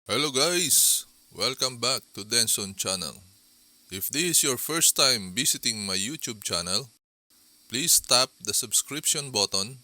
Hello guys! Welcome back to Denson channel. If this is your first time visiting my YouTube channel, please tap the subscription button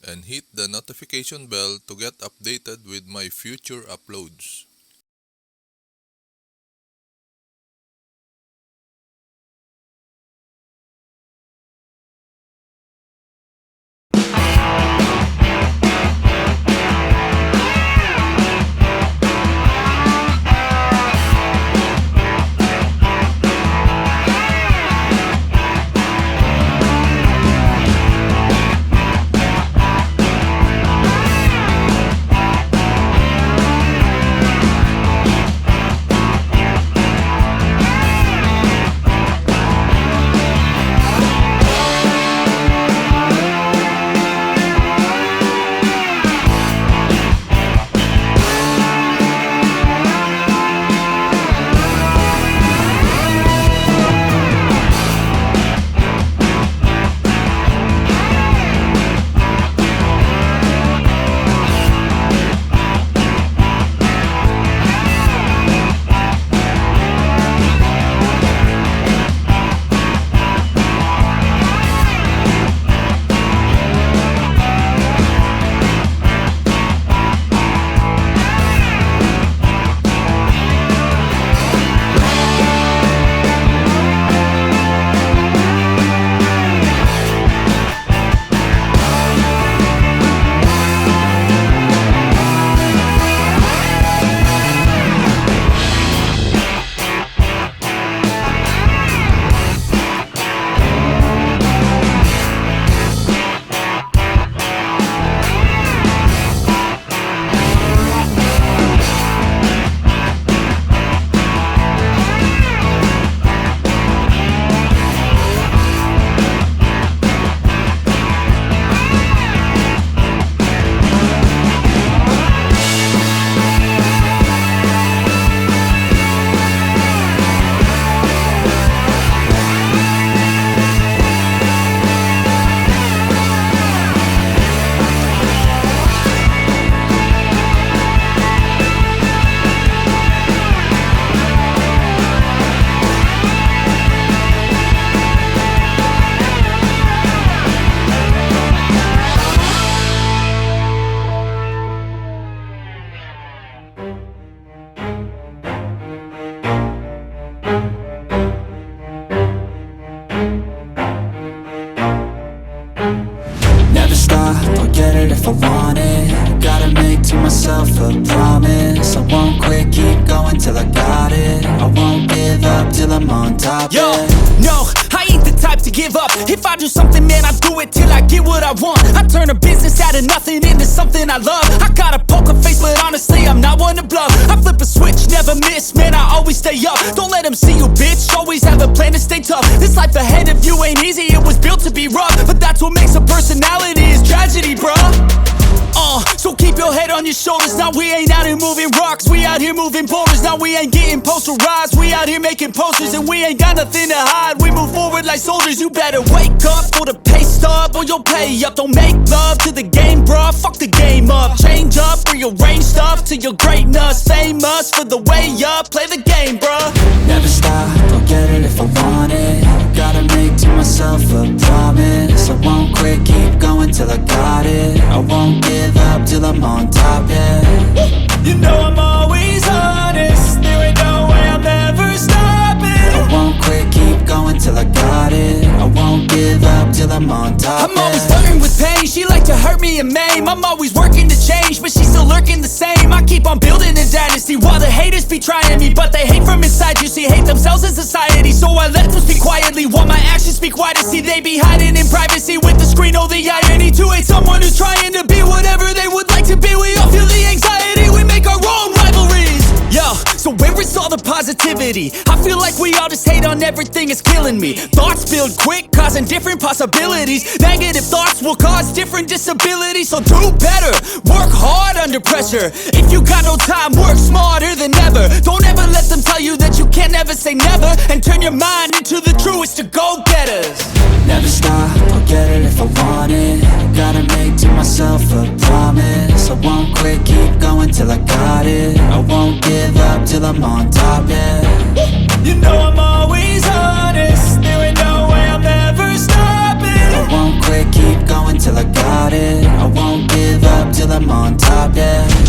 and hit the notification bell to get updated with my future uploads. Never stop, I'll get it if I want it. Gotta make to myself a promise. I won't quit, keep going till I got it. I won't give up till I'm on top. Yo, yeah. no, I ain't the type to give up. If I do something, man, I do it till I get what I want. I turn a business out of nothing into something I love. I got a poker face, but honestly, I'm not one to bluff. I flip a switch, never miss, man, I always stay up. Don't let them see you, bitch, always have a plan to stay tough. This life ahead of you ain't easy, it was built to be rough. But that's what makes a personality, is tragedy, bruh. So keep your head on your shoulders. Now we ain't out here moving rocks, we out here moving boulders. Now we ain't getting posterized, we out here making posters. And we ain't got nothing to hide, we move forward like soldiers. You better wake up for the pay stub, or you'll pay up. Don't make love to the game, bruh, fuck the game up. Change up, rearrange stuff to your greatness. Famous for the way up, play the game, bruh. Never stop, I'll get it if I want it. Gotta make to myself a promise. I won't quit, keep going till I got it. I won't give up till I'm on top, yeah. You know I'm always honest, there ain't no way I'm ever stopping. I won't quit, keep going till I got it. I won't give up till I'm on top. I'm always flirting with pain, she like to hurt me and maim. I'm always working to change, but she's still lurking the same. I keep on building a dynasty while the haters be trying me. But they hate from inside, you see, hate themselves in society. So I let them speak quietly while my actions speak wider. See, they be hiding in privacy with the screen. Oh, the irony to hate someone who's trying to be whatever they would like to be. We all feel the anxiety, we make our own rivalries. Yo, so where is all the positivity? I feel like we all just hate on everything, it's killing me. Thoughts build quick, causing different possibilities. Negative thoughts will cause different disabilities. So do better, work hard under pressure. If you got no time, work smarter than ever. Don't ever let them tell you that you can't never say never. And turn your mind into the truest of go-getters. Never stop, I'll get it if I want it. Gotta make to myself a promise. I won't quit, keep going till I got it. I won't till I'm on top, yeah. You know I'm always honest, there ain't no way I'm ever stopping. I won't quit, keep going till I got it. I won't give up till I'm on top, yeah.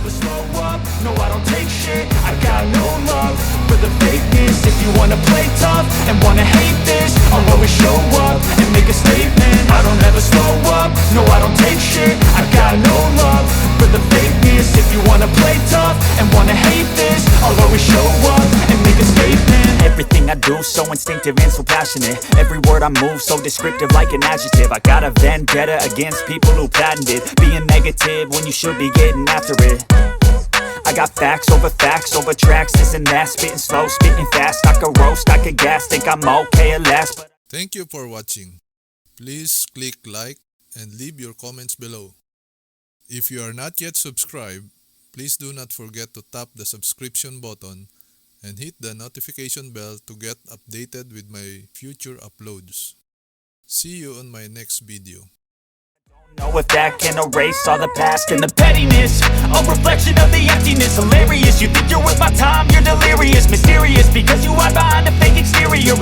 never slow up, no I don't take shit. I got no love for the fakeness. If you wanna play tough and wanna hate this, I'll always show up and make a statement. I don't ever slow up, no I don't take shit. I got no love for the fakeness. If you wanna play tough and wanna hate this, I'll always show up and make a statement. Everything I do so instinctive and so passionate. Every word I move so descriptive like an adjective. I got a vendetta against people who patented being negative when you should be getting after it. I got facts over tracks, this and that. Spitting slow, spitting fast. I could roast, I could gas. Think I'm okay at last, but Thank you for watching. Please click like and leave your comments below. If you are not yet subscribed, please do not forget to tap the subscription button and hit the notification bell to get updated with my future uploads. See you on my next video. know if that can erase all the past and the pettiness. A reflection of the emptiness, hilarious. You think you're worth my time, you're delirious. Mysterious because you hide behind a fake exterior.